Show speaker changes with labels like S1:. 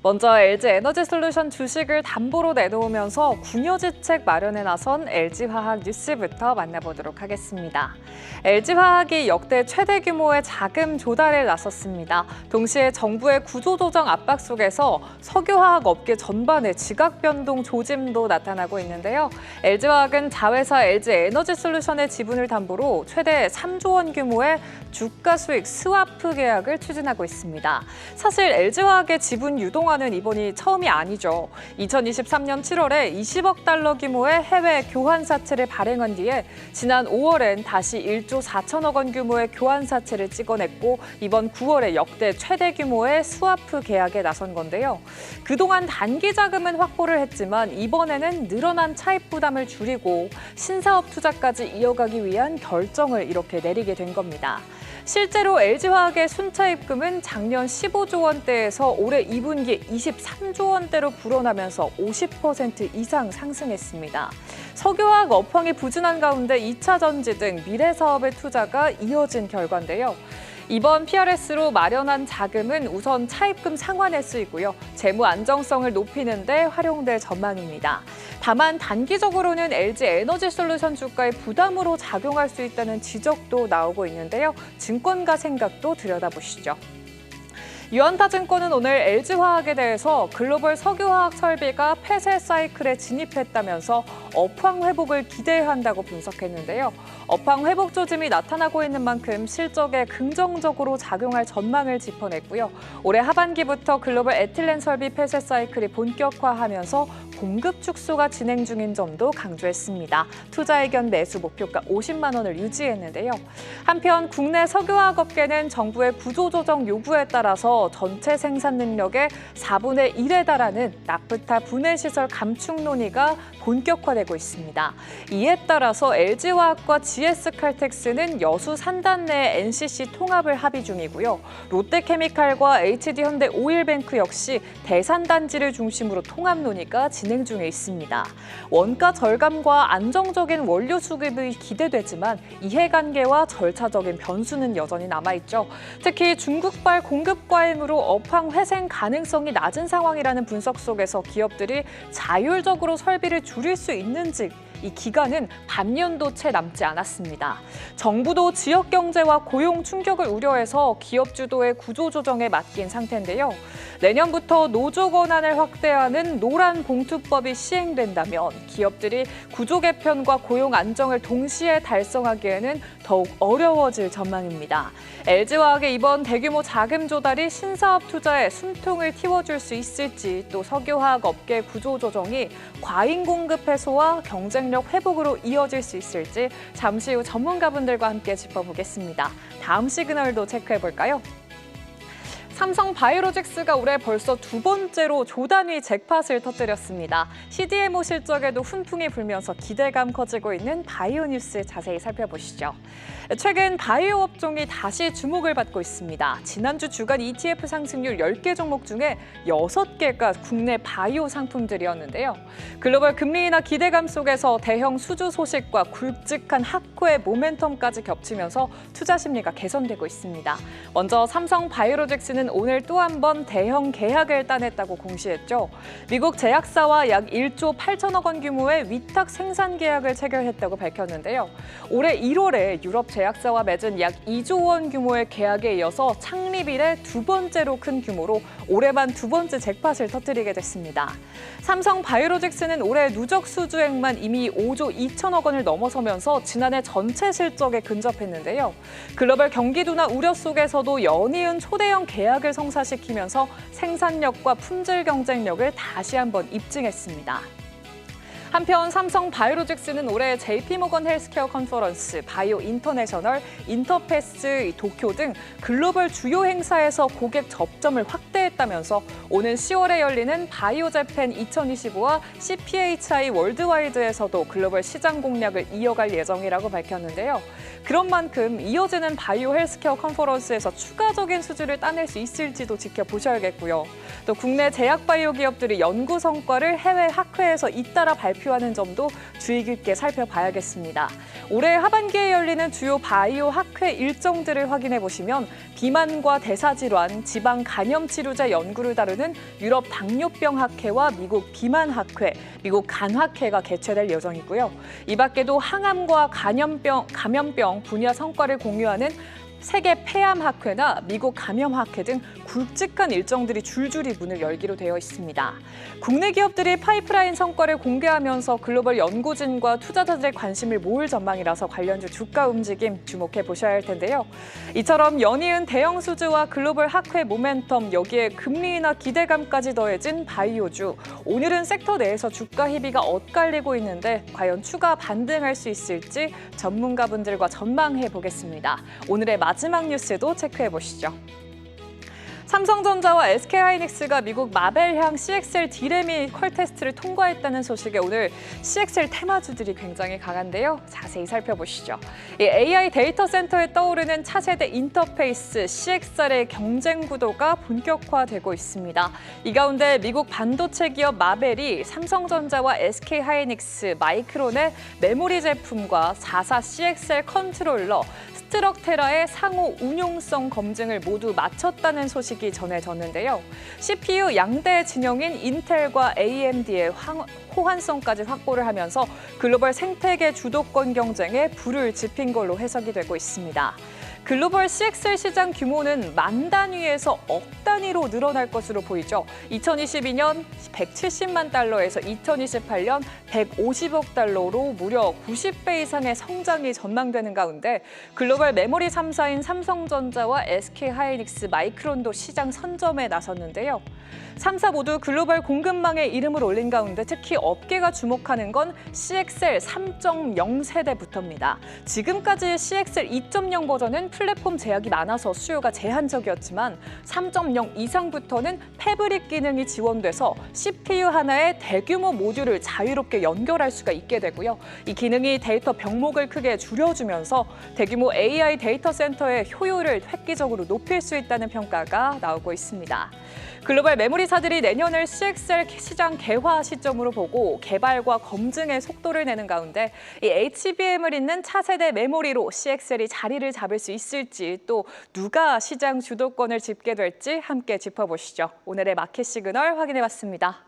S1: 먼저 LG 에너지솔루션 주식을 담보로 내놓으면서 궁여지책 마련에 나선 LG화학 뉴스부터 만나보도록 하겠습니다. LG화학이 역대 최대 규모의 자금 조달에 나섰습니다. 동시에 정부의 구조조정 압박 속에서 석유화학 업계 전반의 지각 변동 조짐도 나타나고 있는데요. LG화학은 자회사 LG 에너지솔루션의 지분을 담보로 최대 3조 원 규모의 주가 수익 스와프 계약을 추진하고 있습니다. 사실 LG화학의 지분 유동화는 이번이 처음이 아니죠. 2023년 7월에 20억 달러 규모의 해외 교환사채를 발행한 뒤에 지난 5월엔 다시 1조 4천억 원 규모의 교환사채를 찍어냈고 이번 9월에 역대 최대 규모의 스와프 계약에 나선 건데요. 그동안 단기 자금은 확보를 했지만 이번에는 늘어난 차입 부담을 줄이고 신사업 투자까지 이어가기 위한 결정을 이렇게 내리게 된 겁니다. 실제로 LG화학의 순차입금은 작년 15조 원대에서 올해 2분기에 23조 원대로 불어나면서 50% 이상 상승했습니다. 석유화학 업황이 부진한 가운데 2차 전지 등 미래 사업의 투자가 이어진 결과인데요. 이번 PRS로 마련한 자금은 우선 차입금 상환에 쓰이고요. 재무 안정성을 높이는 데 활용될 전망입니다. 다만 단기적으로는 LG 에너지솔루션 주가의 부담으로 작용할 수 있다는 지적도 나오고 있는데요. 증권가 생각도 들여다보시죠. 유안타증권은 오늘 LG화학에 대해서 글로벌 석유화학 설비가 폐쇄 사이클에 진입했다면서 업황 회복을 기대한다고 분석했는데요. 업황 회복 조짐이 나타나고 있는 만큼 실적에 긍정적으로 작용할 전망을 짚어냈고요. 올해 하반기부터 글로벌 에틸렌 설비 폐쇄 사이클이 본격화하면서 공급 축소가 진행 중인 점도 강조했습니다. 투자 의견 매수 목표가 50만 원을 유지했는데요. 한편 국내 석유화학 업계는 정부의 구조조정 요구에 따라서 전체 생산 능력의 4분의 1에 달하는 나프타 분해시설 감축 논의가 본격화되고 있습니다. 이에 따라서 LG화학과 GS칼텍스는 여수 산단 내 NCC 통합을 합의 중이고요. 롯데케미칼과 HD현대 오일뱅크 역시 대산단지를 중심으로 통합 논의가 진행 중에 있습니다. 원가 절감과 안정적인 원료 수급이 기대되지만 이해관계와 절차적인 변수는 여전히 남아있죠. 특히 중국발 공급 과잉으로 업황 회생 가능성이 낮은 상황이라는 분석 속에서 기업들이 자율적으로 설비를 줄일 수 있는지 이 기간은 반년도 채 남지 않았습니다. 정부도 지역 경제와 고용 충격을 우려해서 기업 주도의 구조조정에 맡긴 상태인데요. 내년부터 노조 권한을 확대하는 노란 봉투법이 시행된다면 기업들이 구조 개편과 고용 안정을 동시에 달성하기에는 더욱 어려워질 전망입니다. LG화학의 이번 대규모 자금 조달이 신사업 투자에 숨통을 틔워줄 수 있을지 또 석유화학 업계 구조조정이 과잉 공급 해소와 경쟁력 회복으로 이어질 수 있을지 잠시 후 전문가분들과 함께 짚어보겠습니다. 다음 시그널도 체크해볼까요? 삼성바이오로직스가 올해 벌써 두 번째로 조단위 잭팟을 터뜨렸습니다. CDMO 실적에도 훈풍이 불면서 기대감 커지고 있는 바이오 뉴스 자세히 살펴보시죠. 최근 바이오 업종이 다시 주목을 받고 있습니다. 지난주 주간 ETF 상승률 10개 종목 중에 6개가 국내 바이오 상품들이었는데요. 글로벌 금리 인하 기대감 속에서 대형 수주 소식과 굵직한 학회의 모멘텀까지 겹치면서 투자 심리가 개선되고 있습니다. 먼저 삼성바이오로직스는 오늘 또 한 번 대형 계약을 따냈다고 공시했죠. 미국 제약사와 약 1조 8천억 원 규모의 위탁 생산 계약을 체결했다고 밝혔는데요. 올해 1월에 유럽 제약사와 맺은 약 2조 원 규모의 계약에 이어서 창립 이래 두 번째로 큰 규모로 올해만 두 번째 잭팟을 터뜨리게 됐습니다. 삼성바이오로직스는 올해 누적 수주액만 이미 5조 2천억 원을 넘어서면서 지난해 전체 실적에 근접했는데요. 글로벌 경기둔화 우려 속에서도 연이은 초대형 계약을 성사시키면서 생산력과 품질 경쟁력을 다시 한번 입증했습니다. 한편 삼성바이오로직스는 올해 JP모건 헬스케어 컨퍼런스, 바이오 인터내셔널, 인터페스 도쿄 등 글로벌 주요 행사에서 고객 접점을 확대했다면서 오는 10월에 열리는 바이오 재팬 2025와 CPHI 월드와이드에서도 글로벌 시장 공략을 이어갈 예정이라고 밝혔는데요. 그런 만큼 이어지는 바이오 헬스케어 컨퍼런스에서 추가적인 수주를 따낼 수 있을지도 지켜보셔야겠고요. 또 국내 제약 바이오 기업들이 연구 성과를 해외 학회에서 잇따라 발표 대표하는 점도 주의 깊게 살펴봐야겠습니다. 올해 하반기에 열리는 주요 바이오 학회 일정들을 확인해 보시면 비만과 대사질환, 지방 간염 치료제 연구를 다루는 유럽 당뇨병 학회와 미국 비만 학회, 미국 간학회가 개최될 예정이고요. 이 밖에도 항암과 감염병 분야 성과를 공유하는 세계 폐암학회나 미국 감염학회 등 굵직한 일정들이 줄줄이 문을 열기로 되어 있습니다. 국내 기업들이 파이프라인 성과를 공개하면서 글로벌 연구진과 투자자들의 관심을 모을 전망이라서 관련주 주가 움직임 주목해 보셔야 할 텐데요. 이처럼 연이은 대형 수주와 글로벌 학회 모멘텀, 여기에 금리 인하 기대감까지 더해진 바이오주. 오늘은 섹터 내에서 주가 희비가 엇갈리고 있는데 과연 추가 반등할 수 있을지 전문가분들과 전망해 보겠습니다. 오늘의 마지막 뉴스도 체크해 보시죠. 삼성전자와 SK하이닉스가 미국 마벨향 CXL D램이 퀄 테스트를 통과했다는 소식에 오늘 CXL 테마주들이 굉장히 강한데요. 자세히 살펴보시죠. 이 AI 데이터 센터에 떠오르는 차세대 인터페이스 CXL의 경쟁 구도가 본격화되고 있습니다. 이 가운데 미국 반도체 기업 마벨이 삼성전자와 SK하이닉스, 마이크론의 메모리 제품과 4사 CXL 컨트롤러, 스트럭테라의 상호 운용성 검증을 모두 마쳤다는 소식이 전해졌는데요. CPU 양대 진영인 인텔과 AMD의 호환성까지 확보를 하면서 글로벌 생태계 주도권 경쟁에 불을 지핀 걸로 해석이 되고 있습니다. 글로벌 CXL 시장 규모는 만 단위에서 억 단위로 늘어날 것으로 보이죠. 2022년 170만 달러에서 2028년 150억 달러로 무려 90배 이상의 성장이 전망되는 가운데 글로벌 메모리 3사인 삼성전자와 SK하이닉스, 마이크론도 시장 선점에 나섰는데요. 3사 모두 글로벌 공급망에 이름을 올린 가운데 특히 업계가 주목하는 건 CXL 3.0 세대부터입니다. 지금까지 CXL 2.0 버전은 플랫폼 제약이 많아서 수요가 제한적이었지만 3.0 이상부터는 패브릭 기능이 지원돼서 CPU 하나에 대규모 모듈을 자유롭게 연결할 수가 있게 되고요. 이 기능이 데이터 병목을 크게 줄여주면서 대규모 AI 데이터 센터의 효율을 획기적으로 높일 수 있다는 평가가 나오고 있습니다. 글로벌 메모리사들이 내년을 CXL 시장 개화 시점으로 보고 개발과 검증에 속도를 내는 가운데 이 HBM을 잇는 차세대 메모리로 CXL이 자리를 잡을 수 있을지, 또 누가 시장 주도권을 짚게 될지 함께 짚어보시죠. 오늘의 마켓 시그널 확인해봤습니다.